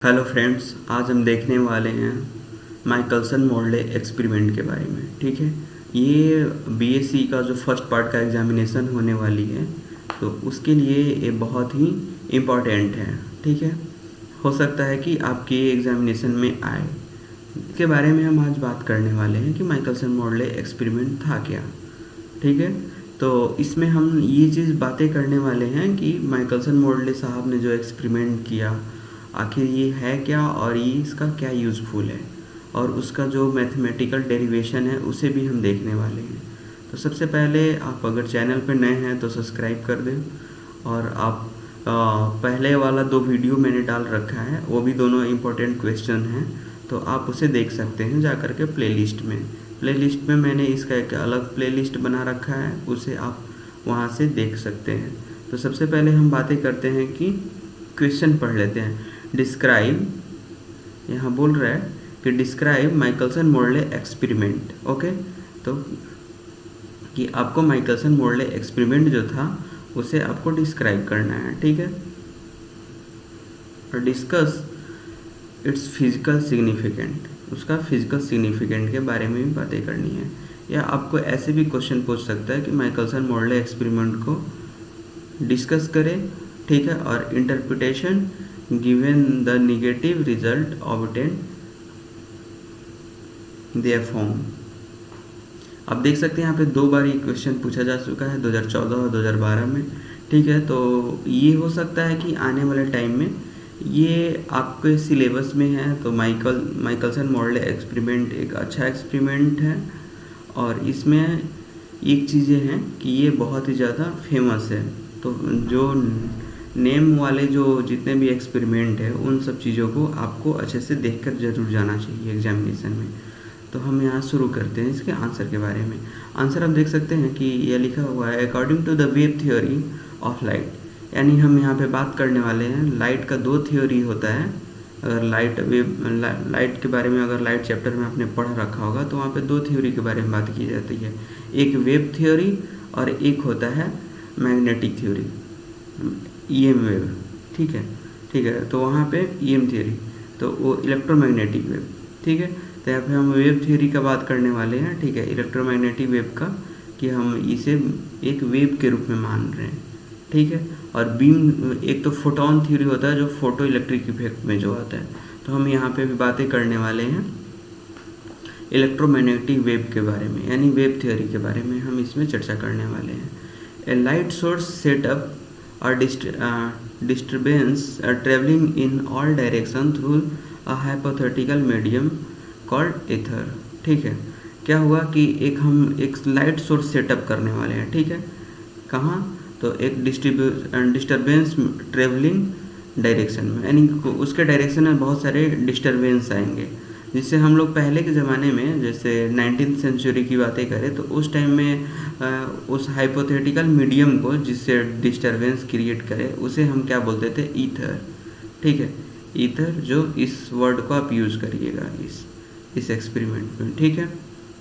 Hello friends, आज हम देखने वाले हैं माइकलसन मोरले एक्सपेरिमेंट के बारे में। ठीक है, ये बीएससी का जो फर्स्ट पार्ट का एग्जामिनेशन होने वाली है, तो उसके लिए ये बहुत ही इम्पॉर्टेंट है। ठीक है, हो सकता है कि आपके एग्जामिनेशन में आए। इसके बारे में हम आज बात करने वाले हैं कि माइकलसन मोरले एक्सपेरिमेंट था क्या। ठीक है, तो इसमें हम ये चीज़ बातें करने वाले हैं कि माइकलसन मोरले साहब ने जो एक्सपेरिमेंट किया आखिर ये है क्या और ये इसका क्या यूज़फुल है, और उसका जो मैथमेटिकल डेरिवेशन है उसे भी हम देखने वाले हैं। तो सबसे पहले आप अगर चैनल पर नए हैं तो सब्सक्राइब कर दें, और आप पहले वाला 2 वीडियो मैंने डाल रखा है, वो भी दोनों इम्पोर्टेंट क्वेश्चन हैं, तो आप उसे देख सकते हैं जा कर के प्लेलिस्ट में मैंने इसका एक अलग प्लेलिस्ट बना रखा है, उसे आप वहाँ से देख सकते हैं। तो सबसे पहले हम बातें करते हैं कि क्वेश्चन पढ़ लेते हैं। डिस्क्राइब, यहाँ बोल रहा है कि describe Michelson Morley experiment. Okay, तो कि आपको माइकलसन मोरले एक्सपेरिमेंट जो था उसे आपको डिस्क्राइब करना है। ठीक है, और डिस्कस इट्स फिजिकल सिग्निफिकेंट, उसका फिजिकल सिग्निफिकेंट के बारे में भी बातें करनी है। या आपको ऐसे भी क्वेश्चन पूछ सकता है कि माइकलसन मोरले एक्सपेरिमेंट को डिस्कस करें। ठीक है, और interpretation given the negative result obtain there form. आप देख सकते हैं यहाँ पे 2 बार ये क्वेश्चन पूछा जा चुका है, 2014 और 2012 में। ठीक है, तो ये हो सकता है कि आने वाले टाइम में ये आपके सिलेबस में है। तो माइकलसन मोरले एक्सपेरिमेंट एक अच्छा एक्सपेरिमेंट है, और इसमें एक चीज़ें हैं कि ये बहुत ही ज़्यादा फेमस है। तो जो नेम वाले जो जितने भी एक्सपेरिमेंट है उन सब चीज़ों को आपको अच्छे से देखकर ज़रूर जाना चाहिए एग्जामिनेशन में। तो हम यहाँ शुरू करते हैं इसके आंसर के बारे में। आंसर आप देख सकते हैं कि यह लिखा हुआ है according to the wave theory of light. यानी हम यहाँ पे बात करने वाले हैं लाइट का 2 थ्योरी होता है। अगर लाइट के बारे में अगर लाइट चैप्टर में आपने पढ़ रखा होगा तो वहाँ पे 2 थ्योरी के बारे में बात की जाती है, एक वेव थ्योरी और एक होता है मैग्नेटिक थ्योरी, ईएम वेव। ठीक है, तो वहाँ पे ईएम थ्योरी, तो वो इलेक्ट्रोमैग्नेटिक वेव। ठीक है, तो यहाँ पे हम वेव थ्योरी का बात करने वाले हैं। ठीक है, इलेक्ट्रोमैग्नेटिक वेव का, कि हम इसे एक वेव के रूप में मान रहे हैं। ठीक है, और बीम, एक तो फोटोन थ्योरी होता है जो फोटो इलेक्ट्रिक इफेक्ट में जो आता है। तो हम यहाँ पे भी बातें करने वाले हैं इलेक्ट्रोमैग्नेटिक वेव के बारे में, यानी वेव थ्योरी के बारे में हम इसमें चर्चा करने वाले हैं। ए लाइट सोर्स सेटअप और disturbance traveling in all direction through a hypothetical medium called ether। ठीक है, क्या हुआ कि हम एक लाइट सोर्स सेटअप करने वाले हैं। ठीक है, कहाँ, तो एक डिस्टर्बेंस ट्रेवलिंग डायरेक्शन में, यानी उसके डायरेक्शन में बहुत सारे डिस्टर्बेंस आएंगे, जिससे हम लोग पहले के ज़माने में जैसे 19th सेंचुरी की बातें करें तो उस टाइम में उस हाइपोथेटिकल मीडियम को जिससे डिस्टरबेंस क्रिएट करे उसे हम क्या बोलते थे, ईथर। ठीक है, ईथर, जो इस वर्ड को आप यूज़ करिएगा इस एक्सपेरिमेंट में। ठीक है,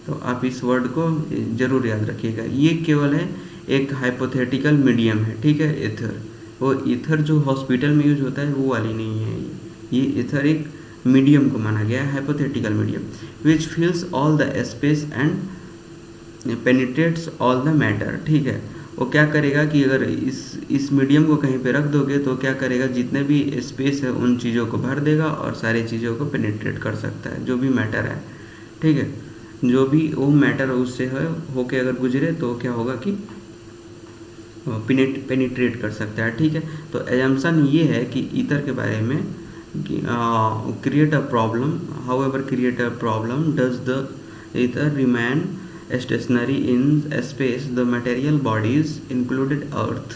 तो आप इस वर्ड को ज़रूर याद रखिएगा। ये केवल है एक हाइपोथेटिकल मीडियम है। ठीक है, ईथर, वो ईथर जो हॉस्पिटल में यूज होता है वो वाली नहीं है। ये ईथर एक मीडियम को माना गया है, hypothetical medium, which fills all the space and penetrates all the matter. ठीक है, वो क्या करेगा कि अगर इस मीडियम को कहीं पे रख दोगे तो क्या करेगा, जितने भी स्पेस है उन चीज़ों को भर देगा और सारी चीज़ों को पेनिट्रेट कर सकता है, जो भी मैटर है। ठीक है, जो भी वो मैटर उससे है होके अगर गुजरे तो क्या होगा कि पेनिट्रेट कर सकता है। ठीक है, तो एजम्पशन ये है कि ईथर के बारे में create a problem, however create a problem, does the ether remain stationary in space, the material bodies included earth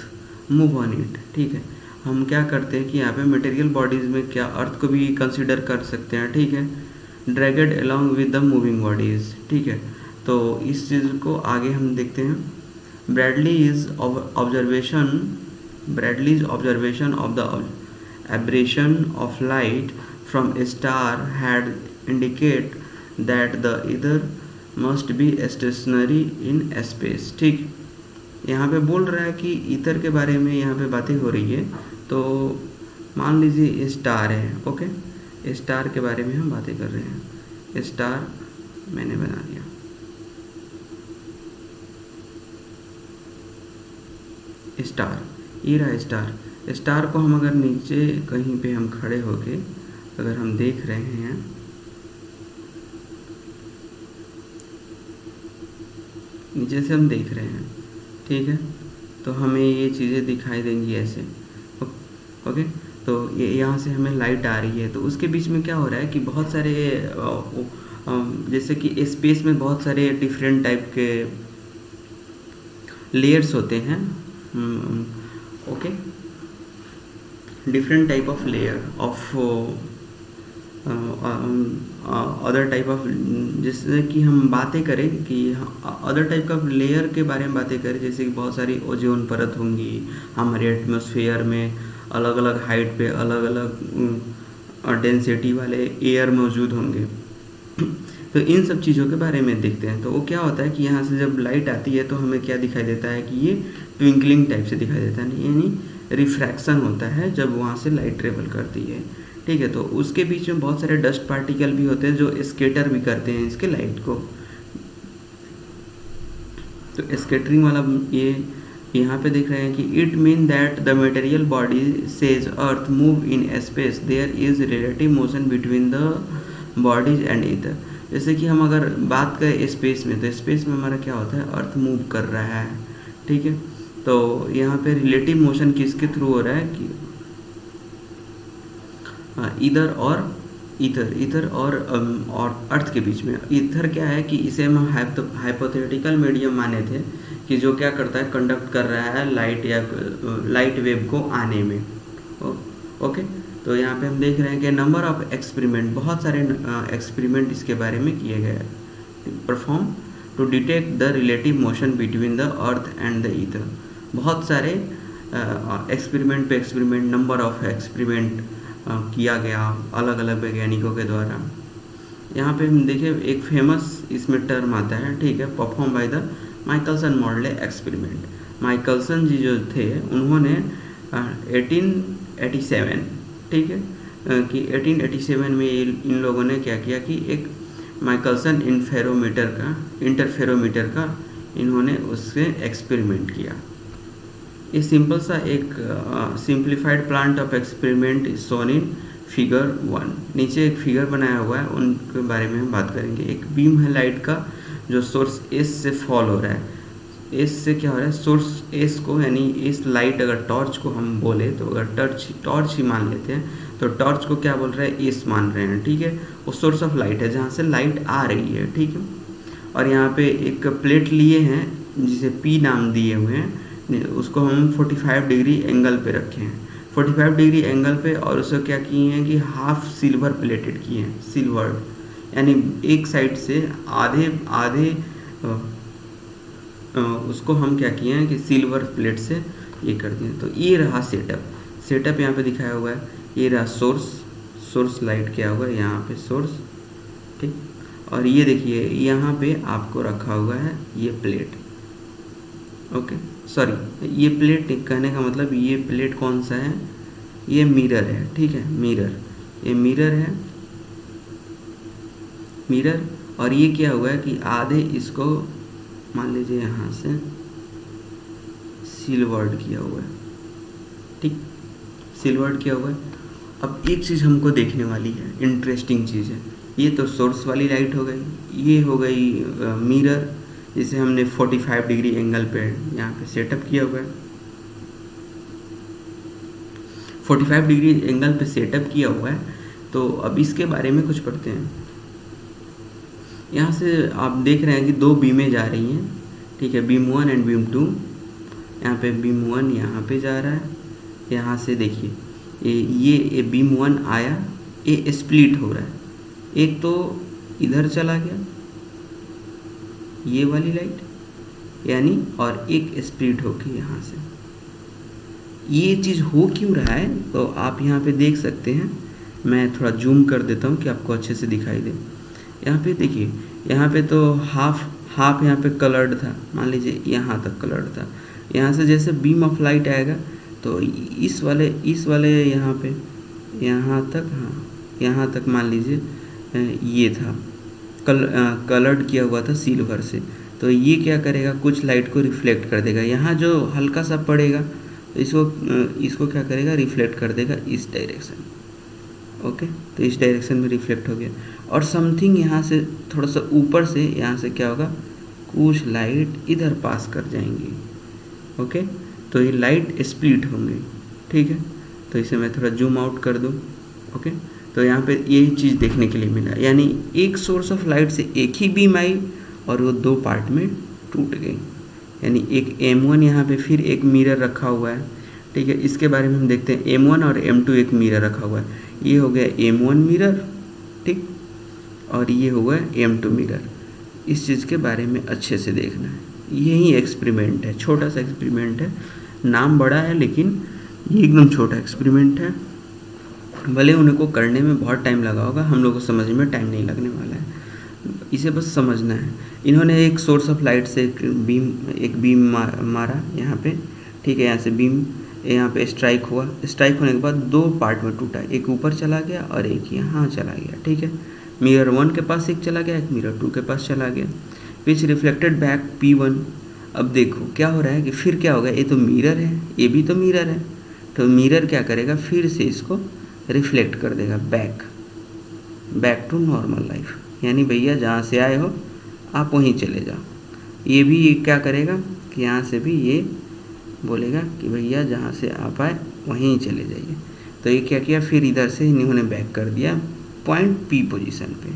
move on it। ठीक है, हम क्या करते हैं कि यहाँ पे मटेरियल बॉडीज में क्या अर्थ को भी कंसिडर कर सकते हैं। ठीक है, ड्रैगड along with the moving bodies। ठीक है, तो इस चीज़ को आगे हम देखते हैं। Bradley's observation of the aberration of light from a star had indicate that the ether must be stationary in space। ठीक, यहाँ पे बोल रहा है कि ईथर के बारे में यहाँ पे बातें हो रही है। तो मान लीजिए स्टार है, ओके, स्टार के बारे में हम बातें कर रहे हैं। स्टार मैंने बना दिया। स्टार, ये रहा स्टार। स्टार को हम अगर नीचे कहीं पे हम खड़े होके अगर हम देख रहे हैं, नीचे से हम देख रहे हैं, ठीक है, तो हमें ये चीज़ें दिखाई देंगी ऐसे। ओके, तो ये यहाँ से हमें लाइट आ रही है, तो उसके बीच में क्या हो रहा है कि बहुत सारे जैसे कि स्पेस में बहुत सारे डिफरेंट टाइप के लेयर्स होते हैं। Okay, different type of layer of other type of, जैसे कि हम बातें करें कि अदर टाइप का लेयर के बारे में बातें करें, जैसे कि बहुत सारी ओजोन परत होंगी हमारे एटमॉस्फेयर में, अलग अलग हाइट पे अलग अलग डेंसिटी वाले एयर मौजूद होंगे। तो इन सब चीज़ों के बारे में देखते हैं। तो वो क्या होता है कि यहाँ से जब लाइट आती है तो हमें क्या दिखाई देता है कि ये ट्विंकलिंग टाइप से दिखाई देता है, यानी रिफ्रैक्शन होता है जब वहाँ से लाइट ट्रेवल करती है, ठीक है। तो उसके बीच में बहुत सारे डस्ट पार्टिकल भी होते हैं जो स्केटर भी करते हैं इसके लाइट को। तो स्केटरिंग वाला ये यहाँ पे देख रहे हैं कि it mean that the material body says earth move in space there is relative motion between the bodies and ether. जैसे कि हम अगर बात करें स्पेस में, तो स्पेस में हमारा क्या होता है, अर्थ मूव कर रहा है, ठीक है। तो यहाँ पे रिलेटिव मोशन किसके थ्रू हो रहा है कि इधर और ईथर और अर्थ के बीच में। ईथर क्या है कि इसे हम हाइपोथेटिकल मीडियम माने थे कि जो क्या करता है, कंडक्ट कर रहा है लाइट या लाइट वेव को आने में। ओके, तो यहाँ पे हम देख रहे हैं कि नंबर ऑफ एक्सपेरिमेंट, बहुत सारे एक्सपेरिमेंट इसके बारे में किए गए perform to detect the relative motion between the earth and the ether. बहुत सारे एक्सपेरिमेंट पे एक्सपेरिमेंट, नंबर ऑफ एक्सपेरिमेंट किया गया अलग अलग वैज्ञानिकों के द्वारा। यहाँ पे हम देखिए एक फेमस इसमें टर्म आता है, ठीक है, perform by the Michelson Morley experiment. Michelson ji जो थे उन्होंने 1887, ठीक है, कि 1887 में इन लोगों ने क्या किया कि एक माइकलसन इंटरफेरोमीटर का इन्होंने उससे एक्सपेरिमेंट किया। ये सिंपल सा एक simplified plant of experiment is shown in figure 1। नीचे एक फिगर बनाया हुआ है, उनके बारे में हम बात करेंगे। एक बीम है लाइट का जो सोर्स एस से फॉल हो रहा है। एस से क्या हो रहा है, सोर्स एस को, यानी इस लाइट अगर टॉर्च को हम बोले तो अगर टॉर्च ही मान लेते हैं तो टॉर्च को क्या बोल रहा है, एस मान रहे हैं, ठीक है। वो सोर्स ऑफ लाइट है जहाँ से लाइट आ रही है, ठीक है। और यहाँ पे एक प्लेट लिए हैं जिसे पी नाम दिए हुए हैं, उसको हम 45 डिग्री एंगल पे रखे हैं, 45 डिग्री एंगल पे, और उसको क्या किए हैं कि हाफ सिल्वर प्लेटेड किए हैं, सिल्वर, यानी एक साइड से आधे उसको हम क्या किए हैं कि सिल्वर प्लेट से ये कर दिए। तो ये रहा सेटअप यहाँ पे दिखाया हुआ है। ये रहा सोर्स लाइट क्या हुआ है यहाँ पे सोर्स, ठीक। और ये देखिए यहाँ पे आपको रखा हुआ है ये प्लेट, ओके, सॉरी ये प्लेट कहने का मतलब ये प्लेट कौन सा है, ये मिरर है, ठीक है, ये मिरर है, मिरर। और ये क्या हुआ है कि आधे इसको मान लीजिए यहाँ से सिल्वर्ड किया हुआ है, ठीक, सिल्वर्ड किया हुआ है। अब एक चीज़ हमको देखने वाली है, इंटरेस्टिंग चीज़ है। ये तो सोर्स वाली लाइट हो गई, ये हो गई मिरर जिसे हमने 45 डिग्री एंगल पे यहाँ पे सेटअप किया हुआ है। 45 डिग्री एंगल पे सेटअप किया हुआ है। तो अब इसके बारे में कुछ पढ़ते हैं। यहाँ से आप देख रहे हैं कि दो बीमें जा रही हैं, ठीक है, बीम 1 एंड बीम 2। यहाँ पे बीम 1 यहाँ पे जा रहा है, यहाँ से देखिए ये बीम 1 आया, ये स्प्लिट हो रहा है, एक तो इधर चला गया ये वाली लाइट, यानी, और एक स्प्लिट होके यहाँ से। ये चीज़ हो क्यों रहा है तो आप यहाँ पे देख सकते हैं। मैं थोड़ा जूम कर देता हूँ कि आपको अच्छे से दिखाई दे। यहाँ पे देखिए, यहाँ पे तो हाफ यहाँ पे कलर्ड था, मान लीजिए यहाँ तक कलर्ड था। यहाँ से जैसे बीम ऑफ लाइट आएगा तो इस वाले यहाँ पे यहाँ तक, हाँ यहाँ तक मान लीजिए ये था कलर्ड किया हुआ था सिल्वर से, तो ये क्या करेगा, कुछ लाइट को रिफ्लेक्ट कर देगा। यहाँ जो हल्का सा पड़ेगा तो इसको क्या करेगा, रिफ्लेक्ट कर देगा इस डायरेक्शन। ओके, तो इस डायरेक्शन में रिफ्लेक्ट हो गया। और समथिंग यहाँ से थोड़ा सा ऊपर से, यहाँ से क्या होगा, कुछ लाइट इधर पास कर जाएंगी। ओके, तो ये लाइट स्प्लिट होंगे। ठीक है, तो इसे मैं थोड़ा जूम आउट कर दूँ। ओके, तो यहाँ पे यही चीज़ देखने के लिए मिला, यानी एक सोर्स ऑफ लाइट से एक ही बीम आई और वो दो पार्ट में टूट गई। यानी एक M1 यहाँ पे फिर एक मिरर रखा हुआ है। ठीक है, इसके बारे में हम देखते हैं। M1 और M2 एक मिरर रखा हुआ है। ये हो गया M1 मिरर, ठीक, और ये हुआ M2 मिरर। इस चीज़ के बारे में अच्छे से देखना है। यही एक्सपेरिमेंट है, छोटा सा एक्सपेरिमेंट है, नाम बड़ा है लेकिन ये एकदम छोटा एक्सपेरिमेंट है। भले उनको करने में बहुत टाइम लगा होगा, हम लोग को समझने में टाइम नहीं लगने वाला है, इसे बस समझना है। इन्होंने एक सोर्स ऑफ लाइट से एक बीम मारा यहाँ पे। ठीक है, यहाँ से बीम यहाँ पे स्ट्राइक हुआ। स्ट्राइक होने के बाद दो पार्ट में टूटा, एक ऊपर चला गया और एक यहाँ चला गया। ठीक है, मिरर 1 के पास एक चला गया, एक मिरर 2 के पास चला गया, विच रिफ्लेक्टेड बैक P1। अब देखो क्या हो रहा है कि फिर क्या होगा, ये तो मिरर है, ये भी तो मिरर है, तो मिरर क्या करेगा, फिर से इसको रिफ्लेक्ट कर देगा बैक टू नॉर्मल लाइफ। यानी भैया जहाँ से आए हो आप वहीं चले जाओ। ये भी क्या करेगा कि यहाँ से भी ये बोलेगा कि भैया जहाँ से आप आए वहीं चले जाइए। तो ये क्या किया, फिर इधर से इन्होंने बैक कर दिया पॉइंट P पोजीशन पे,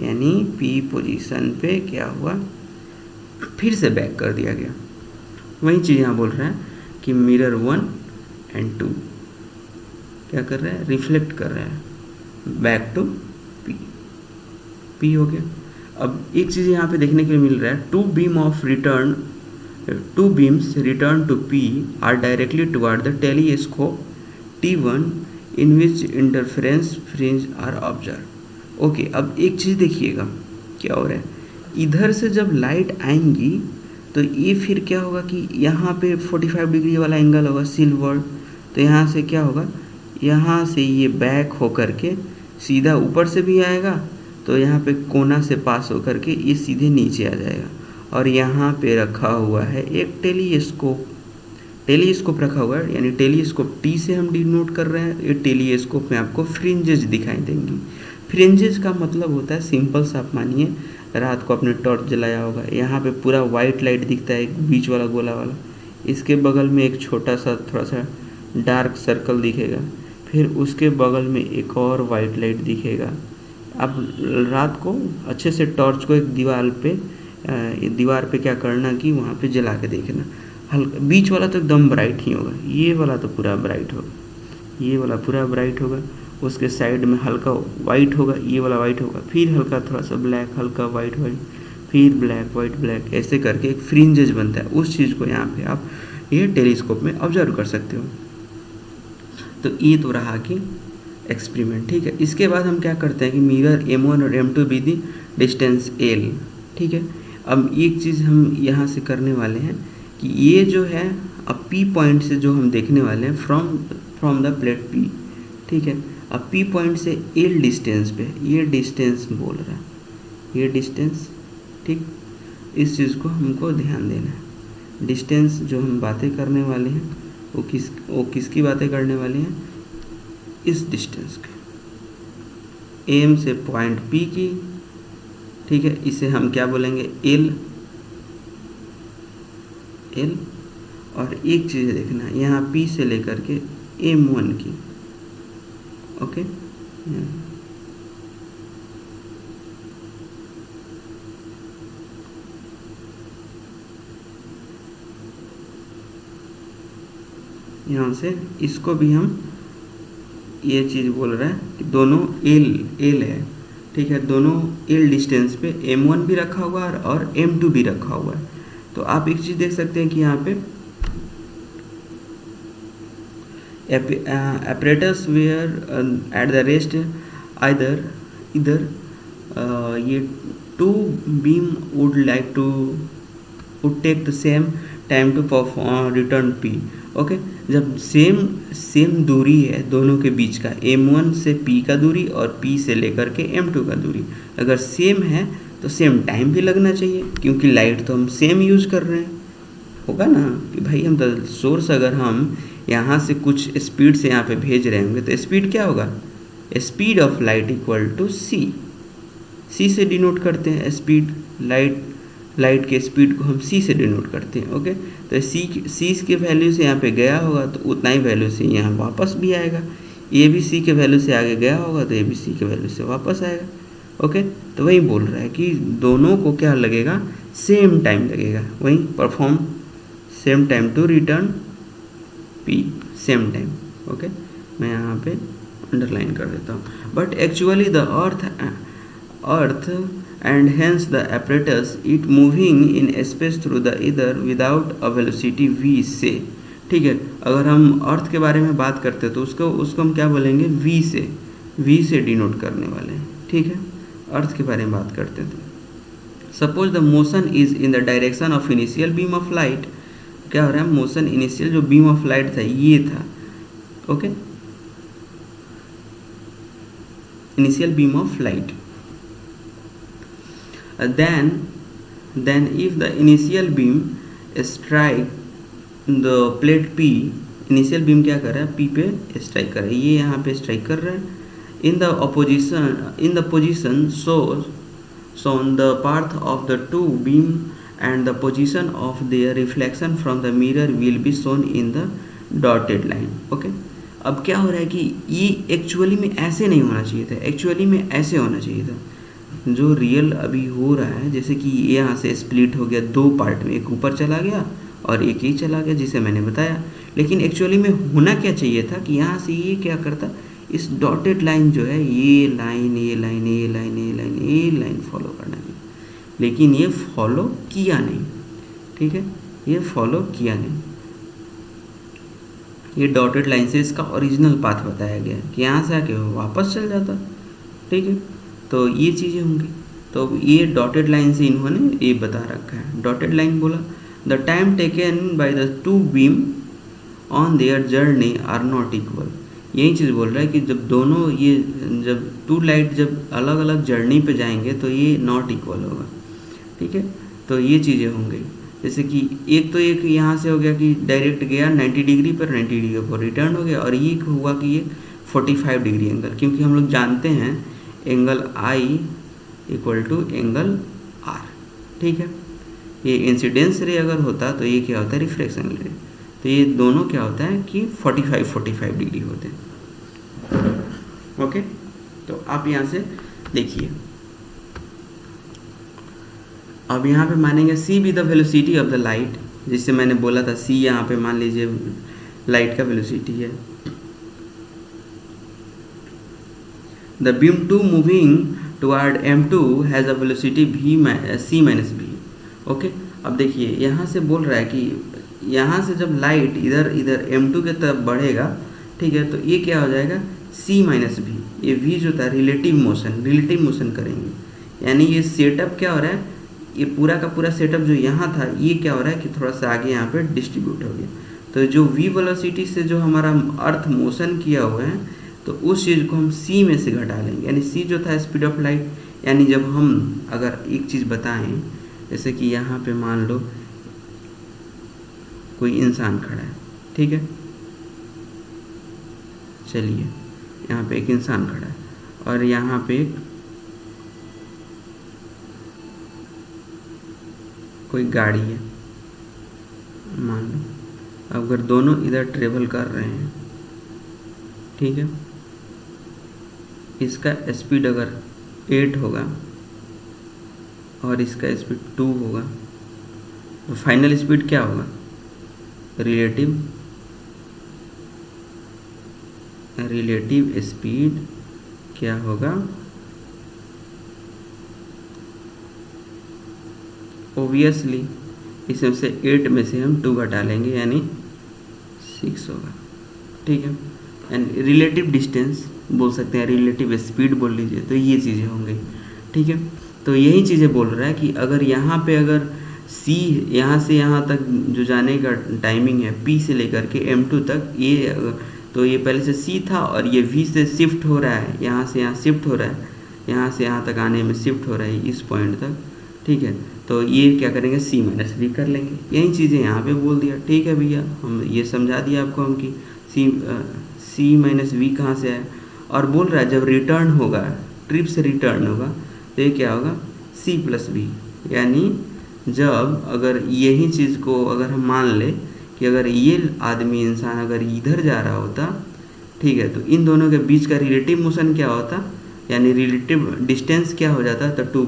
यानी P पोजीशन पे क्या हुआ, फिर से बैक कर दिया गया। वही चीज़ यहाँ बोल रहा है कि मिरर 1 और 2 क्या कर रहा है, रिफ्लेक्ट कर रहा है बैक टू P हो गया। अब एक चीज़ यहाँ पे देखने के लिए मिल रहा है, two beams return to P are directly toward the telescope T1 in which interference fringe are observed। Okay, अब एक चीज़ देखिएगा क्या हो रहा है, इधर से जब लाइट आएंगी तो ये फिर क्या होगा कि यहाँ पे 45 डिग्री वाला एंगल होगा सिल्वर, तो यहाँ से क्या होगा, यहाँ से ये बैक होकर के सीधा ऊपर से भी आएगा, तो यहाँ पे कोना से पास होकर के ये सीधे नीचे आ जाएगा। और यहाँ पे रखा हुआ है एक टेलीस्कोप रखा हुआ है, यानी टेलीस्कोप T से हम डिनोट कर रहे हैं। ये टेलीस्कोप में आपको फ्रिंजेस दिखाई देंगी। फ्रिंजेस का मतलब होता है, सिंपल सा आप मानिए, रात को आपने टॉर्च जलाया होगा, यहाँ पे पूरा वाइट लाइट दिखता है, एक बीच वाला गोला वाला, इसके बगल में एक छोटा सा थोड़ा सा डार्क सर्कल दिखेगा, फिर उसके बगल में एक और वाइट लाइट दिखेगा। अब रात को अच्छे से टॉर्च को एक दीवार पे क्या करना कि वहाँ पे जला के देखना, हल्का बीच वाला तो एकदम ब्राइट ही होगा, ये वाला तो पूरा ब्राइट होगा, ये वाला पूरा ब्राइट होगा, उसके साइड में हल्का वाइट होगा, ये वाला वाइट होगा, फिर हल्का थोड़ा सा ब्लैक, हल्का वाइट, फिर ब्लैक वाइट ब्लैक, ऐसे करके एक फ्रिंजेस बनता है। उस चीज़ को यहाँ पे आप ये टेलीस्कोप में ऑब्जर्व कर सकते हो। तो ये तो रहा कि एक्सपेरिमेंट। ठीक है, इसके बाद हम क्या करते हैं कि मिरर M1 और M2 with the distance L। ठीक है, अब एक चीज़ हम यहाँ से करने वाले हैं कि ये जो है अब P पॉइंट से जो हम देखने वाले हैं फ्रॉम द प्लेट P। ठीक है, अब P पॉइंट से L डिस्टेंस पे, ये डिस्टेंस बोल रहा है, ये डिस्टेंस। ठीक, इस चीज़ को हमको ध्यान देना है। डिस्टेंस जो हम बातें करने वाले हैं वो किसकी बातें करने वाले हैं, इस डिस्टेंस के, एम से पॉइंट P की। ठीक है, इसे हम क्या बोलेंगे, L। और एक चीज़ देखना है, यहाँ P से लेकर के M1 की। ओके, यहाँ से इसको भी हम ये चीज़ बोल रहा है कि दोनों L है। ठीक है, दोनों L डिस्टेंस पे M1 भी रखा हुआ है और M2 भी रखा हुआ है। तो आप एक चीज़ देख सकते हैं कि यहाँ पे apparatus where at the rest either ये two beam would take the same time to perform return P। Okay, जब सेम दूरी है दोनों के बीच का, m1 से p का दूरी और p से लेकर के m2 का दूरी अगर सेम है तो सेम टाइम भी लगना चाहिए, क्योंकि लाइट तो हम सेम यूज़ कर रहे हैं। होगा ना कि भाई हम सोर्स अगर हम यहाँ से कुछ स्पीड से यहाँ पे भेज रहे होंगे तो स्पीड क्या होगा, speed of light equal to c से डिनोट करते हैं स्पीड, लाइट के स्पीड को हम सी से डिनोट करते हैं। ओके, तो सी के वैल्यू से यहाँ पे गया होगा तो उतना ही वैल्यू से यहाँ वापस भी आएगा, ये भी सी के वैल्यू से आगे गया होगा तो ये भी सी के वैल्यू से वापस आएगा। ओके, तो वही बोल रहा है कि दोनों को क्या लगेगा, सेम टाइम लगेगा, वही perform same time to return P, same time. Okay, मैं यहाँ पे अंडरलाइन कर देता हूँ, but actually the earth and hence the apparatus it moving in space through the ether without a velocity v से। ठीक है, अगर हम अर्थ के बारे में बात करते हैं तो उसको हम क्या बोलेंगे, v से डिनोट करने वाले हैं। ठीक है, अर्थ के बारे में बात करते थे। Suppose the motion is in the direction of initial beam of light, क्या हो रहा है, मोशन इनिशियल जो बीम ऑफ लाइट था ये था। Okay, initial beam of light, then if the initial beam strike the plate P, initial beam क्या कर रहा है, P पे स्ट्राइक कर रहा है, ये यहाँ पे स्ट्राइक कर रहा है। in the position shown the path of the two beam and the position of their reflection from the mirror will be shown in the dotted line। okay, अब क्या हो रहा है कि ये एक्चुअली में ऐसे नहीं होना चाहिए था, एक्चुअली में ऐसे होना चाहिए था। जो रियल अभी हो रहा है, जैसे कि यहाँ से स्प्लिट हो गया दो पार्ट में, एक ऊपर चला गया और एक ही चला गया जिसे मैंने बताया, लेकिन एक्चुअली में होना क्या चाहिए था कि यहाँ से ये क्या करता, इस डॉटेड लाइन जो है ये लाइन फॉलो करना चाहिए, लेकिन ये फॉलो किया नहीं। ठीक है, ये फॉलो किया नहीं, ये डॉटेड लाइन से इसका ओरिजिनल पाथ बताया गया कि यहाँ से आके वापस चल जाता। ठीक है, तो ये चीज़ें होंगी, तो ये डॉटेड लाइन से इन्होंने ये बता रखा है। डॉटेड लाइन बोला the time taken by the two beam on their journey are not equal, यही चीज़ बोल रहा है कि जब दोनों ये जब टू लाइट जब अलग अलग जर्नी पे जाएंगे तो ये नॉट इक्वल होगा। ठीक है, तो ये चीज़ें होंगी, जैसे कि एक यहाँ से हो गया कि डायरेक्ट गया 90 डिग्री पर, 90 डिग्री पर रिटर्न हो गया, और ये हुआ कि ये 45 डिग्री एंगल, क्योंकि हम लोग जानते हैं angle I equal to angle R। ठीक है, ये इंसिडेंस रे अगर होता तो ये क्या होता है, रिफ्रैक्शन रे, तो ये दोनों क्या होता है कि 45 डिग्री होते हैं। ओके, तो आप यहाँ से देखिए, अब यहाँ पे मानेंगे c be the velocity of the light, जिससे मैंने बोला था c यहाँ पे मान लीजिए लाइट का वेलोसिटी है। The beam 2 moving toward M2 has a velocity c minus v। Okay, अब देखिए यहाँ से बोल रहा है कि यहाँ से जब लाइट इधर M2 के तरफ बढ़ेगा, ठीक है, तो ये क्या हो जाएगा c माइनस v, ये v जो था रिलेटिव मोशन करेंगे, यानी ये सेटअप क्या हो रहा है, ये पूरा का पूरा सेटअप जो यहाँ था ये क्या हो रहा है कि थोड़ा सा आगे यहाँ पे डिस्ट्रीब्यूट हो गया, तो जो v वेलोसिटी से जो हमारा अर्थ मोशन किया हुआ है तो उस चीज़ को हम c में से घटा लेंगे, यानी c जो था स्पीड ऑफ लाइट, यानी जब हम अगर एक चीज़ बताएं, जैसे कि यहाँ पे मान लो कोई इंसान खड़ा है, ठीक है, चलिए यहाँ पे एक इंसान खड़ा है और यहाँ पे कोई गाड़ी है, मान लो अगर दोनों इधर ट्रेवल कर रहे हैं, ठीक है, इसका स्पीड अगर 8 होगा और इसका स्पीड 2 होगा, तो फाइनल स्पीड क्या होगा, रिलेटिव स्पीड क्या होगा, ओबियसली इसमें से 8 में से हम 2 घटा लेंगे यानी 6 होगा। ठीक है, एंड रिलेटिव डिस्टेंस बोल सकते हैं, रिलेटिव स्पीड बोल लीजिए, तो ये चीज़ें होंगी। ठीक है, तो यही चीज़ें बोल रहा है कि अगर यहाँ पे अगर सी यहाँ से यहाँ तक जो जाने का टाइमिंग है पी से लेकर के M2 तक, ये तो ये पहले से सी था और ये वी से शिफ्ट हो रहा है, यहाँ से यहाँ शिफ्ट हो रहा है, यहाँ से यहाँ तक आने में शिफ्ट हो रहा है इस पॉइंट तक, ठीक है। तो ये क्या करेंगे, सी माइनस वी कर लेंगे। यही चीज़ें यहाँ पे बोल दिया, ठीक है भैया, हम ये समझा दिया आपको हम कि सी माइनस वी कहाँ से आया। और बोल रहा है जब रिटर्न होगा, ट्रिप से रिटर्न होगा तो ये क्या होगा, सी प्लस वी। यानी जब अगर यही चीज़ को अगर हम मान ले कि अगर ये आदमी इंसान अगर इधर जा रहा होता, ठीक है, तो इन दोनों के बीच का रिलेटिव मोशन क्या होता, यानी रिलेटिव डिस्टेंस क्या हो जाता, तो 8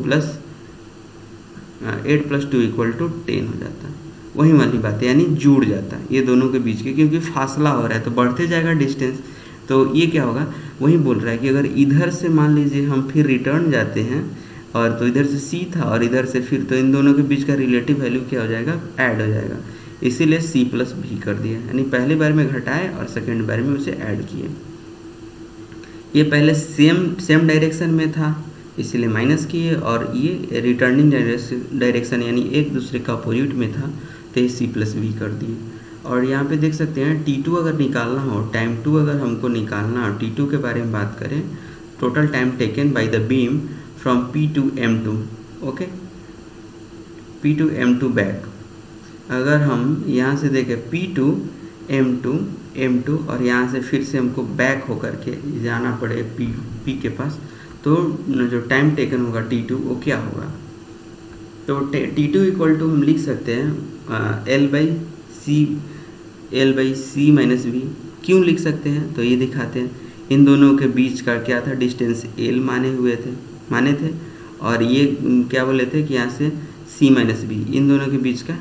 + 2 = 10 हो जाता। वही वाली बात है, यानी जुड़ जाता है ये दोनों के बीच के, क्योंकि फासला हो रहा है तो बढ़ते जाएगा डिस्टेंस। तो ये क्या होगा, वही बोल रहा है कि अगर इधर से मान लीजिए हम फिर रिटर्न जाते हैं और तो इधर से सी था और इधर से फिर, तो इन दोनों के बीच का रिलेटिव वैल्यू क्या हो जाएगा, ऐड हो जाएगा। इसीलिए सी प्लस भी कर दिया, यानी पहली बार में घटाए और सेकेंड बार में उसे ऐड किए। ये पहले सेम डायरेक्शन में था इसीलिए माइनस किए, और ये रिटर्निंग डायरेक्शन यानी एक दूसरे का अपोजिट में था तो ये सी प्लस भी कर दिए। और यहाँ पे देख सकते हैं T2 अगर निकालना हो, टाइम 2 अगर हमको निकालना हो, T2 के बारे में बात करें, total time taken by the beam from P to M2, okay, P to M2 back. अगर हम यहाँ से देखें P to M2 और यहाँ से फिर से हमको बैक होकर के जाना पड़े P के पास, तो जो टाइम टेकन होगा T2 वो क्या होगा, तो T2 = हम लिख सकते हैं L by C minus V. क्यों लिख सकते हैं, तो ये दिखाते हैं, इन दोनों के बीच का क्या था, डिस्टेंस L माने थे और ये क्या बोले थे कि यहाँ से C माइनस वी, इन दोनों के बीच का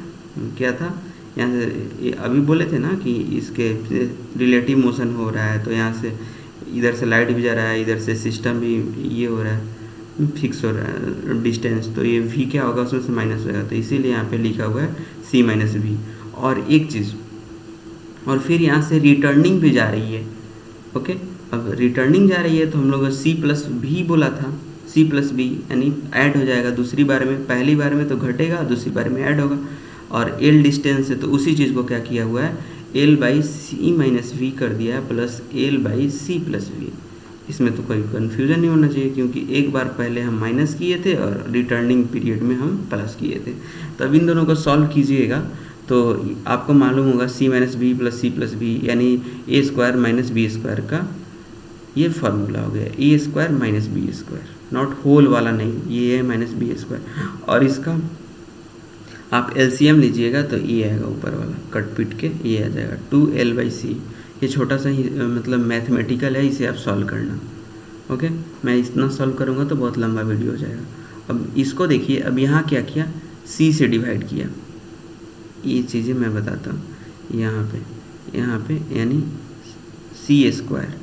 क्या था, यहाँ से अभी बोले थे ना कि इसके रिलेटिव मोशन हो रहा है, तो यहाँ से इधर से लाइट भी जा रहा है, इधर से सिस्टम भी ये हो रहा है, फिक्स हो रहा है डिस्टेंस, तो ये v क्या होगा, उसमें से माइनस होगा, तो इसीलिए यहाँ पे लिखा हुआ है c माइनस वी। और एक चीज़ और फिर यहाँ से रिटर्निंग भी जा रही है, ओके, अब रिटर्निंग जा रही है तो हम लोग c प्लस भी बोला था, c प्लस बी यानी ऐड हो जाएगा दूसरी बार में, पहली बार में तो घटेगा, दूसरी बार में ऐड होगा। और l डिस्टेंस है तो उसी चीज़ को क्या किया हुआ है, L by C minus V कर दिया है plus L by C plus V. इसमें तो कोई कन्फ्यूज़न नहीं होना चाहिए, क्योंकि एक बार पहले हम माइनस किए थे और रिटर्निंग पीरियड में हम प्लस किए थे। तो अब इन दोनों को सॉल्व कीजिएगा तो आपको मालूम होगा c minus B plus C plus B यानी a² माइनस बी स्क्वायर का ये फार्मूला हो गया, a² minus B square, not whole वाला नहीं, ये है माइनस बी स्क्वायर। और इसका आप LCM लीजिएगा तो ये आएगा ऊपर वाला, कट पिट के ये आ जाएगा 2L/c। ये छोटा सा ही मतलब मैथमेटिकल है, इसे आप सॉल्व करना, ओके। मैं इतना सॉल्व करूँगा तो बहुत लंबा वीडियो हो जाएगा। अब इसको देखिए, अब यहाँ क्या किया, c से डिवाइड किया, ये चीज़ें मैं बताता हूँ। यहाँ पे यानी c स्क्वायर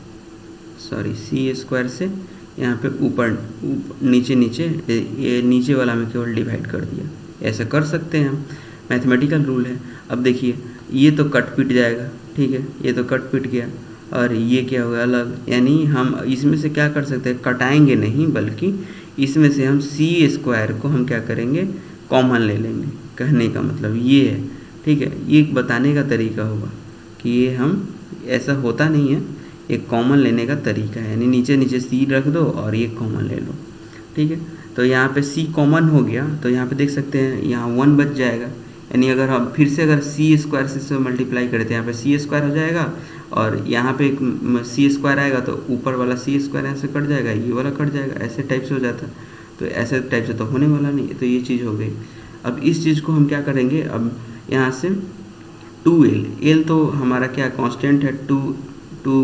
से यहाँ पे ऊपर नीचे ये नीचे वाला में केवल डिवाइड कर दिया, ऐसा कर सकते हैं हम, मैथमेटिकल रूल है। अब देखिए ये तो कट पिट जाएगा, ठीक है, ये तो कट पिट गया और ये क्या होगा अलग, यानी हम इसमें से क्या कर सकते हैं, कटाएंगे नहीं बल्कि इसमें से हम c² को हम क्या करेंगे, कॉमन ले लेंगे। कहने का मतलब ये है, ठीक है, ये बताने का तरीका होगा कि ये हम ऐसा होता नहीं है, एक कॉमन लेने का तरीका है, यानी नीचे c रख दो और ये कॉमन ले लो, ठीक है। तो यहाँ पे c कॉमन हो गया तो यहाँ पे देख सकते हैं यहाँ 1 बच जाएगा, यानी अगर हम फिर से अगर c² से मल्टीप्लाई करते हैं यहाँ पे c² हो जाएगा और यहाँ पे c² आएगा तो ऊपर वाला c² यहाँ से कट जाएगा, ये वाला कट जाएगा, ऐसे टाइप से हो जाता। तो ऐसे टाइप से तो होने वाला नहीं, तो ये चीज़ हो गई। अब इस चीज़ को हम क्या करेंगे, अब यहाँ से 2L तो हमारा क्या कांस्टेंट है, 2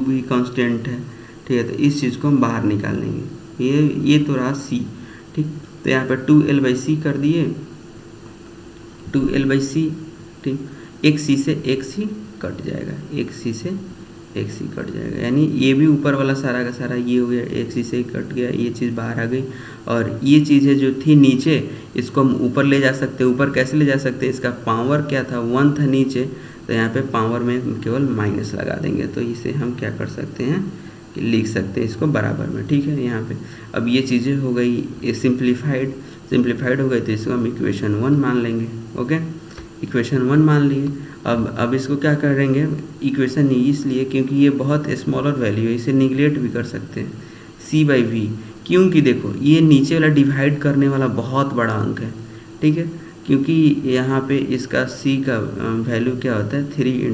भी कांस्टेंट है, ठीक है, तो इस चीज़ को हम बाहर निकाल लेंगे, ये तो रहा c, ठीक। तो यहाँ पे 2L/c कर दिए, 2L/c, ठीक, एक c से एक c कट जाएगा, एक c से एक c कट जाएगा, यानी ये भी ऊपर वाला सारा का सारा ये हो गया, एक c से कट गया, ये चीज़ बाहर आ गई। और ये चीज़ें जो थी नीचे, इसको हम ऊपर ले जा सकते हैं। ऊपर कैसे ले जा सकते हैं, इसका पावर क्या था, 1 था नीचे, तो यहाँ पे पावर में केवल माइनस लगा देंगे, तो इसे हम क्या कर सकते हैं, लिख सकते हैं इसको बराबर में, ठीक है। यहाँ पे अब ये चीज़ें हो गई सिंप्लीफाइड। सिंप्लीफाइड हो गई तो इसको हम इक्वेशन 1 मान लेंगे। ओके, इक्वेशन 1 मान लिए। अब इसको क्या करेंगे, इक्वेशन इसलिए क्योंकि ये बहुत स्मॉलर वैल्यू है, इसे निगलेक्ट भी कर सकते हैं, c/v, क्योंकि देखो ये नीचे वाला डिवाइड करने वाला बहुत बड़ा अंक है, ठीक है, क्योंकि यहाँ पे इसका c का वैल्यू क्या होता है 3 ×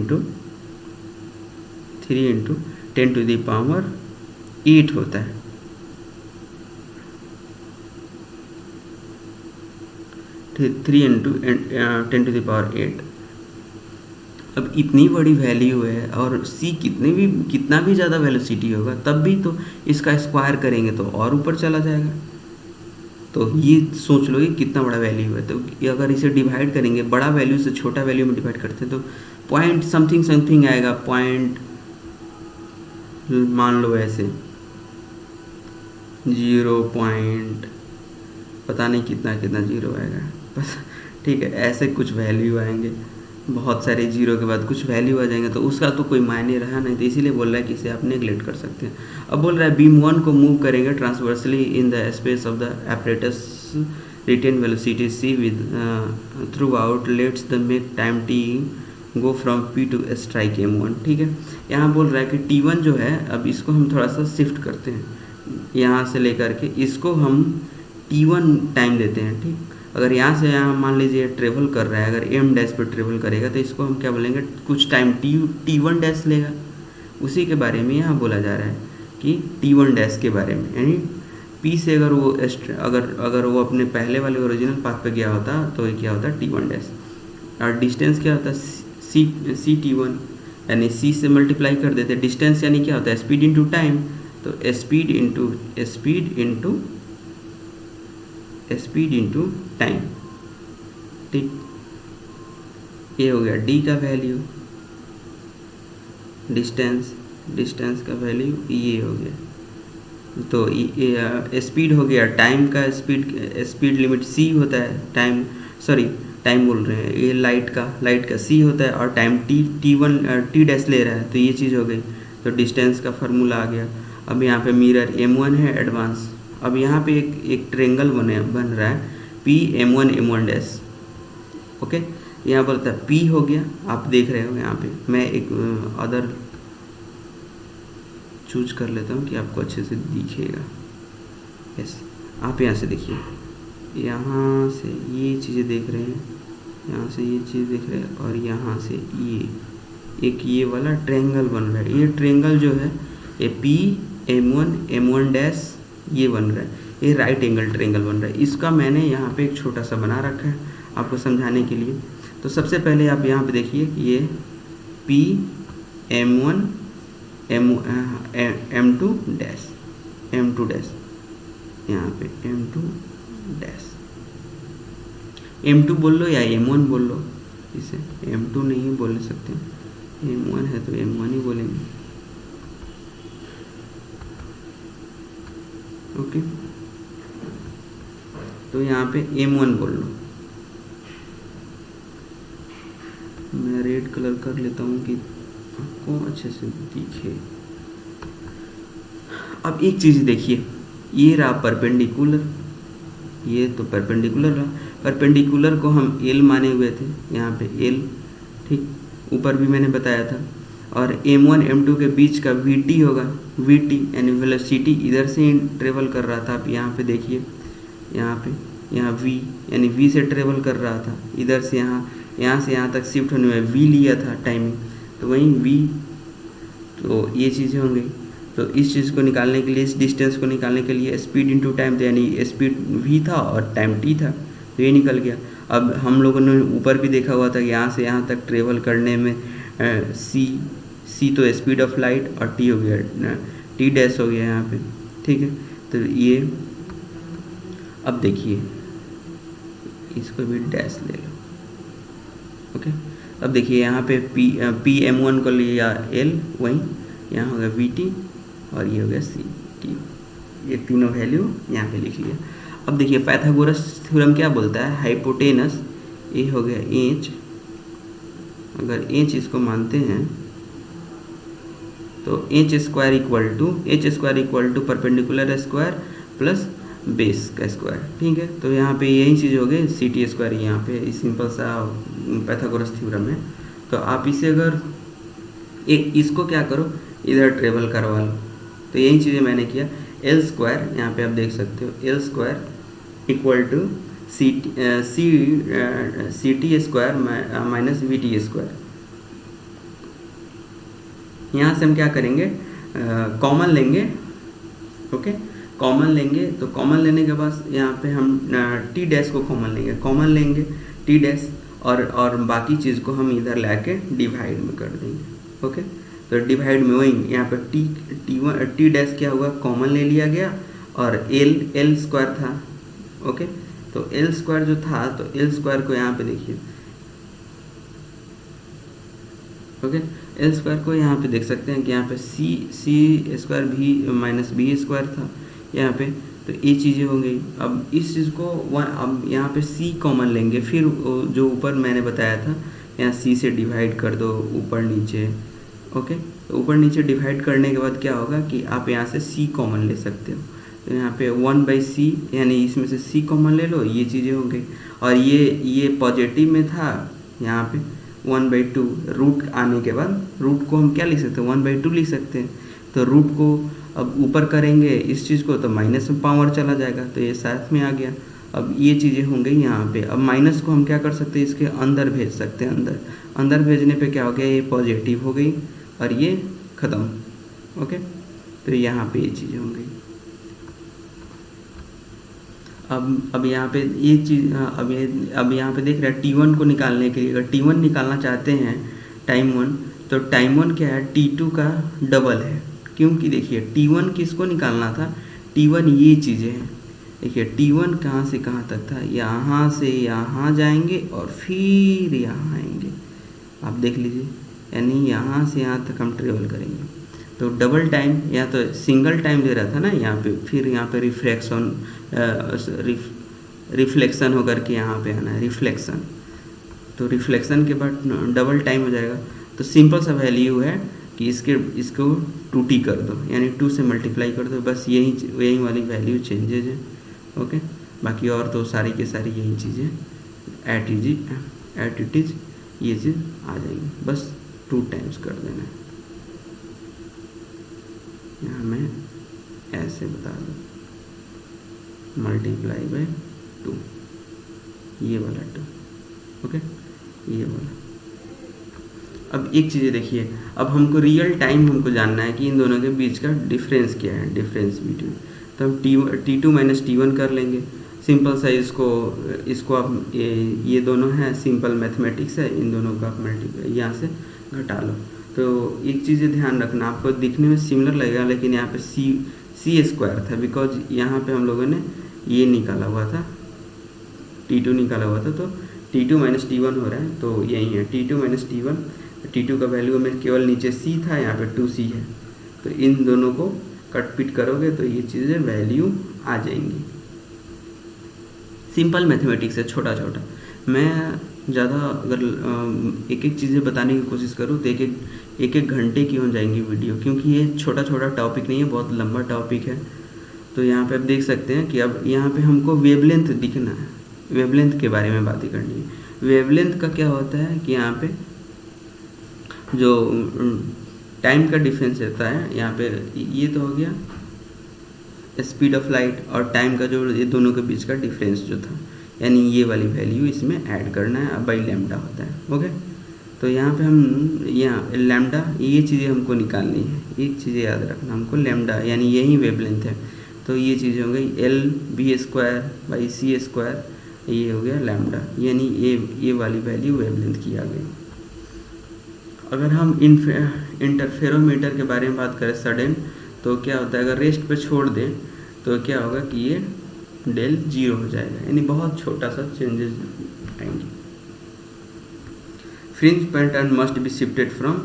10⁸ होता है। Three into 10⁸। अब इतनी बड़ी वैल्यू है और c कितना भी ज़्यादा वेलोसिटी होगा तब भी तो इसका स्क्वायर करेंगे तो और ऊपर चला जाएगा। तो ये सोच लो कि कितना बड़ा वैल्यू है। तो अगर इसे डिवाइड करेंगे, बड़ा वैल्यू से छोटा वैल्यू में डिवाइड करते हैं तो पॉइंट समथिंग आएगा, पॉइंट मान लो ऐसे 0 पॉइंट पता नहीं कितना जीरो आएगा बस, ठीक है, ऐसे कुछ वैल्यू आएंगे, बहुत सारे जीरो के बाद कुछ वैल्यू आ जाएंगे, तो उसका तो कोई मायने रहा नहीं, तो इसीलिए बोल रहा है कि इसे आप नेगलेक्ट कर सकते हैं। अब बोल रहा है बीम 1 को मूव करेंगे transversely in the space of the apparatus, written velocity c with throughout, let's the make time t go from p to strike m1। ठीक है, यहाँ बोल रहा है कि t1 जो है, अब इसको हम थोड़ा सा शिफ्ट करते हैं, यहाँ से लेकर के इसको हम t1 टाइम देते हैं। ठीक, अगर यहाँ से यहाँ मान लीजिए ट्रेवल कर रहा है, अगर m डैश पर ट्रेवल करेगा तो इसको हम क्या बोलेंगे, कुछ टाइम t1 डैश लेगा। उसी के बारे में यहाँ बोला जा रहा है कि t1 डैश के बारे में, यानी p से अगर वो अपने पहले वाले ओरिजिनल पाथ पे गया होता तो ये क्या होता t1 डैश, और डिस्टेंस क्या होता सी t1, यानी c से मल्टीप्लाई कर देते। डिस्टेंस यानी क्या होता है स्पीड इंटू टाइम, तो स्पीड इंटू टाइम। ठीक, ये हो गया d का वैल्यू, डिस्टेंस का वैल्यू ये हो गया, तो स्पीड हो गया, टाइम का स्पीड लिमिट c होता है, टाइम बोल रहे हैं, ये लाइट का c होता है, और टाइम t डैश ले रहा है, तो ये चीज़ हो गई। तो डिस्टेंस का फार्मूला आ गया। अब यहाँ पे मिरर m1 है एडवांस। अब यहाँ पे एक ट्रेंगल बन रहा है p m1 डैश। ओके, यहाँ पर था p हो गया, आप देख रहे हो यहाँ पे, मैं एक अदर चूज कर लेता हूँ कि आपको अच्छे से दिखेगा। यस, आप यहाँ से देखिए, यहाँ से ये चीज़ें देख रहे हैं, यहाँ से ये चीज़ देख रहे हैं, और यहाँ से ये वाला ट्रायंगल बन रहा है। ये ट्रायंगल जो है ये p m1 डैश ये बन रहा है, ये राइट एंगल ट्रायंगल बन रहा है। इसका मैंने यहाँ पे एक छोटा सा बना रखा है आपको समझाने के लिए। तो सबसे पहले आप यहाँ पे देखिए कि ये p m1 m2 डैश, यहाँ पे m2 डैश, m2 बोल लो या m1 बोल लो, इसे m2 नहीं बोल सकते, m1 है तो m1 ही बोलेंगे। ओके, तो यहाँ पे m1 बोल लो, मैं रेड कलर कर लेता हूँ कि आपको अच्छे से दिखे। अब एक चीज़ देखिए, ये रहा परपेंडिकुलर, ये तो परपेंडिकुलर रहा, परपेंडिकुलर को हम L माने हुए थे, यहाँ पे L, ठीक, ऊपर भी मैंने बताया था। और m1 m2 के बीच का vt होगा, vt यानी वेलोसिटी इधर से ट्रेवल कर रहा था। आप यहाँ पे देखिए, यहाँ v यानी v से ट्रेवल कर रहा था, इधर से यहाँ से यहाँ तक शिफ्ट होने में v लिया था टाइमिंग, तो वहीं v, तो ये चीज़ें होंगी। तो इस चीज़ को निकालने के लिए, इस डिस्टेंस को निकालने के लिए स्पीड इंटू टाइम, तो यानी स्पीड v था और टाइम t था, तो ये निकल गया। अब हम लोगों ने ऊपर भी देखा हुआ था कि यहाँ से यहाँ तक ट्रेवल करने में c तो स्पीड ऑफ लाइट, और t हो गया t डैश हो गया यहाँ पे। ठीक है, तो ये अब देखिए, इसको भी डैश ले लो। ओके, अब देखिए यहाँ पे p m1 को लिया L, वहीं यहाँ हो गया vt और ये हो गया ct, ये तीनों वैल्यू यहाँ पे लिख लिया। अब देखिए पाइथागोरस थ्योरम क्या बोलता है, हाइपोटेनस, ये हो गया इंच, अगर इंच इसको मानते हैं तो h² equal to perpendicular square plus base का स्क्वायर, ठीक है। तो यहाँ पे यही चीज़ हो गई सी टी स्क्वायर, यहाँ पे सिंपल सा पैथागोरस थ्योरम है। तो आप इसे अगर इसको क्या करो, इधर ट्रेवल करवा लो। तो यही चीज़ें मैंने किया। एल स्क्वायर यहाँ पे आप देख सकते हो, L square equal to C T square minus V T square. यहाँ से हम क्या करेंगे, कॉमन लेंगे, ओके। कॉमन लेंगे तो कॉमन लेने के बाद यहाँ पे हम टी डैश को कॉमन लेंगे, कॉमन लेंगे टी डैश, और बाकी चीज़ को हम इधर लाके डिवाइड में कर देंगे, ओके। तो डिवाइड में वही यहाँ पे टी डैश क्या हुआ, कॉमन ले लिया गया, और एल स्क्वायर था, ओके। तो एल स्क्वायर जो था, तो एल स्क्वायर को यहाँ पे देखिए, ओके। एल स्क्वायर को यहाँ पे देख सकते हैं कि यहाँ पे सी स्क्वायर भी माइनस बी स्क्वायर था यहाँ पे। तो ये चीज़ें हो गई। अब इस चीज़ को अब यहाँ पे सी कॉमन लेंगे, फिर जो ऊपर मैंने बताया था यहाँ सी से डिवाइड कर दो ऊपर नीचे, ओके। तो ऊपर नीचे डिवाइड करने के बाद क्या होगा कि आप यहाँ से सी कॉमन ले सकते हो। तो यहाँ पे 1/c, यानी इसमें से सी कॉमन ले लो, ये चीज़ें हो गई। और ये पॉजिटिव में था, यहाँ पे 1/2 रूट आने के बाद रूट को हम क्या लिख सकते हैं, 1/2 लिख सकते हैं। तो रूट को अब ऊपर करेंगे इस चीज़ को, तो माइनस में पावर चला जाएगा, तो ये साथ में आ गया। अब ये चीज़ें हो गई यहाँ पे। अब माइनस को हम क्या कर सकते हैं, इसके अंदर भेज सकते हैं। अंदर भेजने पे क्या हो गया, ये पॉजिटिव हो गई और ये ख़त्म, ओके। तो यहाँ पे ये चीज़ें हो गई। अब यहाँ पे ये चीज़, अब यहाँ पे देख रहे हैं T1 को निकालने के लिए, अगर T1 निकालना चाहते हैं टाइम 1, तो टाइम 1 क्या है, T2 का डबल है। क्योंकि देखिए T1 किसको निकालना था, T1 ये चीज़ें हैं। देखिए T1 कहाँ से कहाँ तक था, यहाँ से यहाँ जाएंगे और फिर यहाँ आएंगे, आप देख लीजिए, यानी यहाँ से यहाँ तक हम ट्रेवल करेंगे। तो डबल टाइम, या तो सिंगल टाइम दे रहा था ना यहाँ पे, फिर यहाँ पे रिफ्लेक्शन होकर के यहाँ पे आना है, रिफ्लेक्शन। तो रिफ्लेक्शन के बाद डबल टाइम हो जाएगा। तो सिंपल सा वैल्यू है कि इसको 2t कर दो, यानी 2 से मल्टीप्लाई कर दो, बस यही वाली वैल्यू चेंजेज है, ओके। बाकी और तो सारी के सारी यही चीज़ें एट इट इज ये चीज़ आ जाएगी, बस 2 टाइम्स कर देना है। यहाँ मैं ऐसे बता दूँ, मल्टीप्लाई बाय 2, ये वाला 2, ओके, ये वाला। अब एक चीज़ देखिए, अब हमको रियल टाइम हमको जानना है कि इन दोनों के बीच का डिफरेंस क्या है, डिफरेंस बिटवीन। तो हम T2 माइनस T1 कर लेंगे, सिंपल सा। इसको आप ये दोनों हैं, सिंपल मैथमेटिक्स है, इन दोनों का आप मल्टीप्लाई यहाँ से घटा लो। तो एक चीज़ ध्यान रखना, आपको दिखने में सिमिलर लगेगा, लेकिन यहाँ पे सी स्क्वायर था, बिकॉज यहाँ पे हम लोगों ने ये निकाला हुआ था, T2 निकाला हुआ था। तो T2 माइनस T1 हो रहा है, तो यही है T2 माइनस T1। T2 का वैल्यू में केवल नीचे C था, यहाँ पे 2C है। तो इन दोनों को कट पिट करोगे तो ये चीज़ें वैल्यू आ जाएंगी। सिंपल मैथमेटिक्स है, छोटा छोटा। मैं ज़्यादा अगर एक एक चीज़ें बताने की कोशिश करूँ तो एक घंटे की हो जाएंगी वीडियो, क्योंकि ये छोटा छोटा टॉपिक नहीं है, बहुत लंबा टॉपिक है। तो यहाँ पे आप देख सकते हैं कि अब यहाँ पे हमको वेवलेंथ दिखना है, वेवलेंथ के बारे में बातें करनी है। वेवलेंथ का क्या होता है कि यहाँ पे जो टाइम का डिफरेंस रहता है, यहाँ पे ये तो हो गया स्पीड ऑफ लाइट, और टाइम का जो ये दोनों के बीच का डिफरेंस जो था, यानी ये वाली वैल्यू इसमें ऐड करना है, बाई लैम्डा होता है, ओके। तो यहाँ पे हम यहाँ लैम्डा, ये चीज़ें हमको निकालनी है। एक चीज़ें याद रखना हमको, लैम्डा यानी यही वेवलेंथ है। तो ये चीज़ें हो गई LB²/C², ये हो गया लैम्डा, यानी ये वाली वैल्यू वेवलेंथ की आ गई। अगर हम इंटरफेरोमीटर के बारे में बात करें सडन, तो क्या होता है, अगर रेस्ट पे छोड़ दें तो क्या होगा कि ये डेल 0 हो जाएगा, यानी बहुत छोटा सा चेंजेस आएंगे। Fringe pattern must be shifted from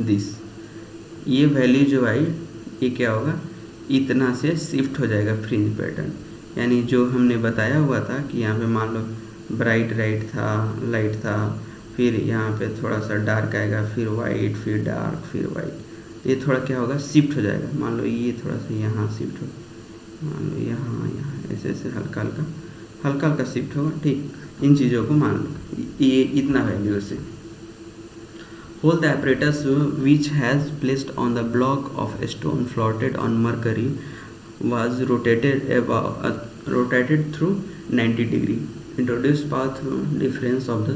this, ये वैल्यू जो आई ये क्या होगा, इतना से शिफ्ट हो जाएगा फ्रिंज पैटर्न। यानी जो हमने बताया हुआ था कि यहाँ पे मान लो ब्राइट लाइट था, फिर यहाँ पे थोड़ा सा डार्क आएगा, फिर वाइट, फिर डार्क, फिर वाइट, ये थोड़ा क्या होगा, शिफ्ट हो जाएगा। मान लो ये थोड़ा सा यहाँ शिफ्ट हो, मान लो यहाँ ऐसे ऐसे ऐसे हल्का हल्का शिफ्ट होगा, ठीक। इन चीज़ों को मान लो, ये इतना वैल्यू से। Hold the apparatus which has placed on the block of stone floated on mercury was rotated through 90 degree. Introduce path difference of the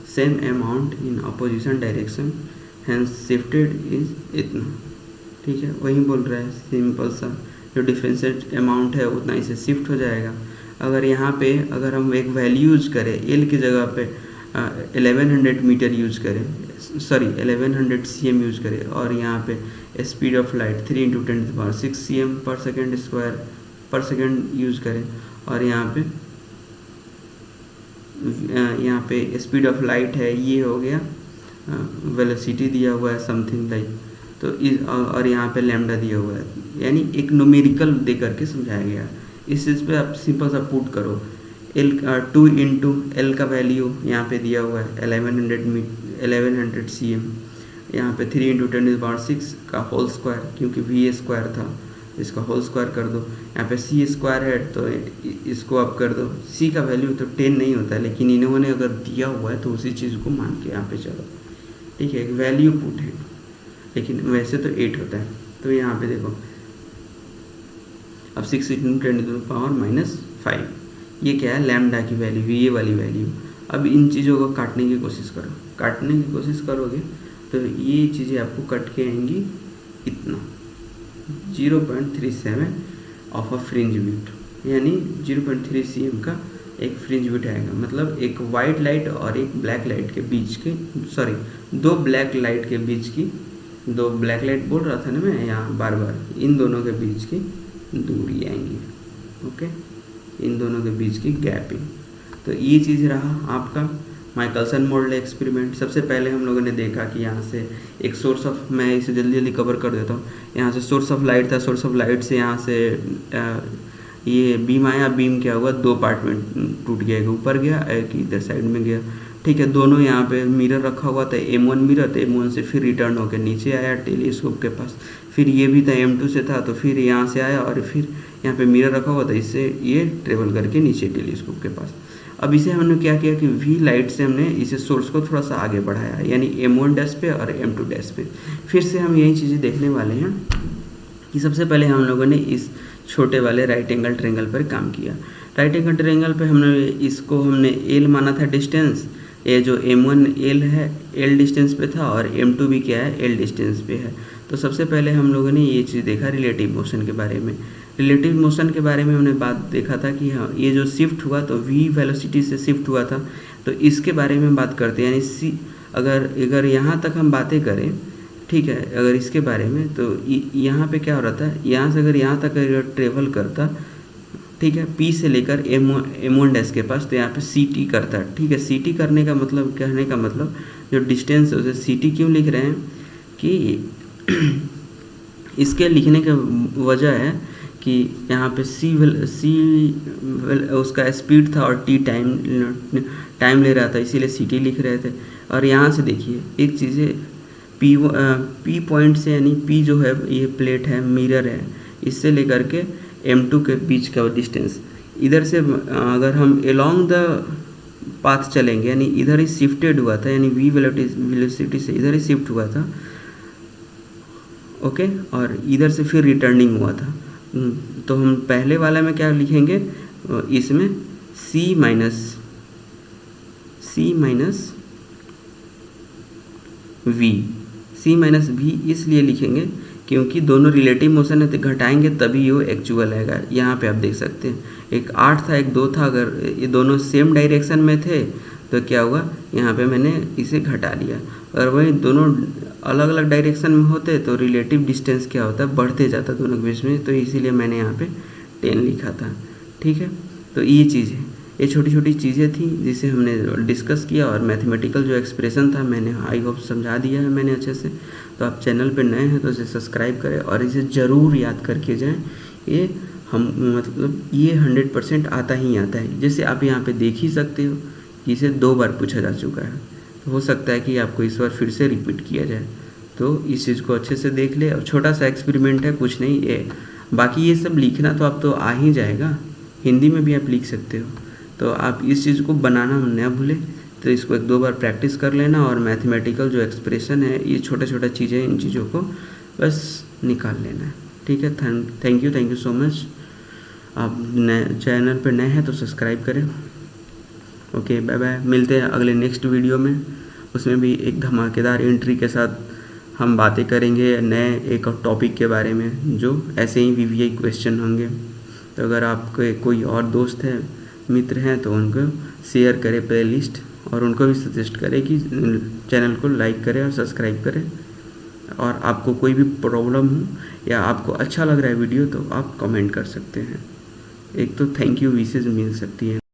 same amount in opposition direction, hence shifted is इतना, ठीक है। वही बोल रहा है, simple सा जो differentiate amount है उतना इसे शिफ्ट हो जाएगा। अगर यहाँ पे अगर हम एक वैल्यू यूज करें, एल की जगह पे 1100 मीटर यूज करें, सॉरी 1100 cm यूज करें, और यहाँ पे स्पीड ऑफ लाइट 3 × 10⁶ cm पर सेकेंड स्क्वायर पर सेकेंड यूज करें, और यहाँ पे स्पीड ऑफ लाइट है, ये हो गया वेलोसिटी दिया हुआ है समथिंग लाइक, तो और यहाँ पे लैम्डा दिया हुआ है, यानी एक न्यूमेरिकल दे करके समझाया गया। इस चीज़ पे आप सिंपल सा पुट करो, L 2 इंटू एल का वैल्यू यहाँ पे दिया हुआ है 1100 cm, यहाँ पे 3 × 10⁶ का होल स्क्वायर, क्योंकि V स्क्वायर था इसका होल स्क्वायर कर दो, यहाँ पे C स्क्वायर है तो इसको आप कर दो। C का वैल्यू तो 10 नहीं होता, लेकिन इन्होंने अगर दिया हुआ है तो उसी चीज़ को मान के यहाँ पे चलो, ठीक है। एक वैल्यू पुट है, लेकिन वैसे तो 8 होता है। तो यहाँ पे देखो अब 6 × 10⁻⁵, ये क्या है, लैम्डा की वैल्यू, ये वाली वैल्यू। अब इन चीज़ों को काटने की कोशिश करो, काटने की कोशिश करोगे तो ये चीज़ें आपको कट के आएंगी इतना 0.37 ऑफ अ फ्रिंज विड्थ, यानी 0.3 cm का एक फ्रिंज विड्थ आएगा। मतलब एक वाइट लाइट और एक ब्लैक लाइट के बीच के, सॉरी 2 ब्लैक लाइट के बीच की, 2 ब्लैक लाइट बोल रहा था ना मैं यहाँ बार बार, इन दोनों के बीच की दूरी आएंगी, ओके, इन दोनों के बीच की गैपिंग। तो ये चीज़ रहा आपका माइकलसन मोल्ड एक्सपेरिमेंट। सबसे पहले हम लोगों ने देखा कि यहाँ से एक सोर्स ऑफ, मैं इसे जल्दी जल्दी कवर कर देता हूँ, यहाँ से सोर्स ऑफ लाइट था, सोर्स ऑफ लाइट से यहाँ से ये बीम आया, बीम क्या हुआ, 2 पार्ट में टूट गया, एक ऊपर गया एक इधर साइड में गया, ठीक है। दोनों यहाँ पे मिरर रखा हुआ था, M1 मिरर, तो M1 से फिर रिटर्न होकर नीचे आया टेलीस्कोप के पास, फिर ये भी था M2 से था, तो फिर यहाँ से आया और फिर यहाँ पे मिरर रखा हुआ था, इससे ये ट्रेवल करके नीचे टेलीस्कोप के पास। अब इसे हमने क्या किया कि V लाइट से हमने इसे सोर्स को थोड़ा सा आगे बढ़ाया, यानी M1 डैश पे और M2 डैश पे। फिर से हम यही चीज़ें देखने वाले हैं कि सबसे पहले हम लोगों ने इस छोटे वाले राइट एंगल ट्रायंगल पर काम किया। राइट एंगल ट्रायंगल पे हमने L माना था डिस्टेंस, ये जो M1 L है, L डिस्टेंस पे था, और M2 भी क्या है, L डिस्टेंस पे है। तो सबसे पहले हम लोगों ने ये चीज़ देखा रिलेटिव मोशन के बारे में। रिलेटिव मोशन के बारे में हमने बात देखा था कि हाँ, ये जो शिफ्ट हुआ तो V वेलोसिटी से शिफ्ट हुआ था, तो इसके बारे में बात करते हैं। यानी C अगर यहाँ तक हम बातें करें, ठीक है, अगर इसके बारे में, तो यहाँ पे क्या हो रहा था, यहाँ से अगर यहाँ तक अगर ट्रेवल करता, ठीक है, P से लेकर M1 डैश के पास, तो यहाँ पे CT करता, ठीक है। CT करने का मतलब, कहने का मतलब जो डिस्टेंस है उसे CT क्यों लिख रहे हैं कि इसके लिखने का वजह है कि यहाँ पे उसका स्पीड था और T टाइम ले रहा था, इसीलिए CT लिख रहे थे। और यहाँ से देखिए एक चीज़ है, P पॉइंट से, यानी P जो है ये प्लेट है, मिरर है, इससे लेकर के M2 के बीच का डिस्टेंस, इधर से अगर हम अलोंग द पाथ चलेंगे, यानी इधर ही शिफ्टेड हुआ था, यानी V वेलोसिटी से इधर ही शिफ्ट हुआ था, ओके, और इधर से फिर रिटर्निंग हुआ था। तो हम पहले वाला में क्या लिखेंगे, इसमें C माइनस V इसलिए लिखेंगे क्योंकि दोनों रिलेटिव मोशन है, तो घटाएंगे तभी वो एक्चुअल आएगा। यहाँ पे आप देख सकते हैं एक 8 था एक 2 था, अगर ये दोनों सेम डायरेक्शन में थे तो क्या हुआ, यहाँ पे मैंने इसे घटा लिया। और वही दोनों अलग अलग डायरेक्शन में होते तो रिलेटिव डिस्टेंस क्या होता है, बढ़ते जाता दोनों के बीच में, तो इसीलिए मैंने यहाँ पे 10 लिखा था, ठीक है। तो ये चीज़ है, ये छोटी छोटी चीज़ें थी जिसे हमने डिस्कस किया, और मैथमेटिकल जो एक्सप्रेशन था मैंने आई होप समझा दिया है मैंने अच्छे से। तो आप चैनल पे नए हैं तो इसे सब्सक्राइब करें और इसे ज़रूर याद करके जाएं। ये हम मतलब ये 100% आता ही आता है। जैसे आप यहाँ पे देख ही सकते हो कि इसे 2 बार पूछा जा चुका है, तो हो सकता है कि आपको इस बार फिर से रिपीट किया जाए। तो इस चीज़ को अच्छे से देख ले। और छोटा सा एक्सपेरिमेंट है, कुछ नहीं, ये बाकी ये सब लिखना तो अब तो आ ही जाएगा, हिंदी में भी आप लिख सकते हो। तो आप इस चीज़ को बनाना न भूलें। तो इसको 1-2 बार प्रैक्टिस कर लेना और मैथमेटिकल जो एक्सप्रेशन है, ये छोटा-छोटा चीज़ें, इन चीज़ों को बस निकाल लेना है। ठीक है, थैंक यू सो मच। आप नए चैनल पर नए हैं तो सब्सक्राइब करें। Okay, bye bye. मिलते हैं अगले नेक्स्ट वीडियो में। उसमें भी एक धमाकेदार एंट्री के साथ हम बातें करेंगे नए एक टॉपिक के बारे में, जो ऐसे ही वीवीआई क्वेश्चन होंगे। तो अगर आपके कोई और दोस्त हैं, मित्र हैं, तो उनको शेयर करें प्लेलिस्ट, और उनको भी सजेस्ट करें कि चैनल को लाइक करें और सब्सक्राइब करें। और आपको कोई भी प्रॉब्लम हो या आपको अच्छा लग रहा है वीडियो, तो आप कमेंट कर सकते हैं। एक तो थैंक यू विशेष मिल सकती है।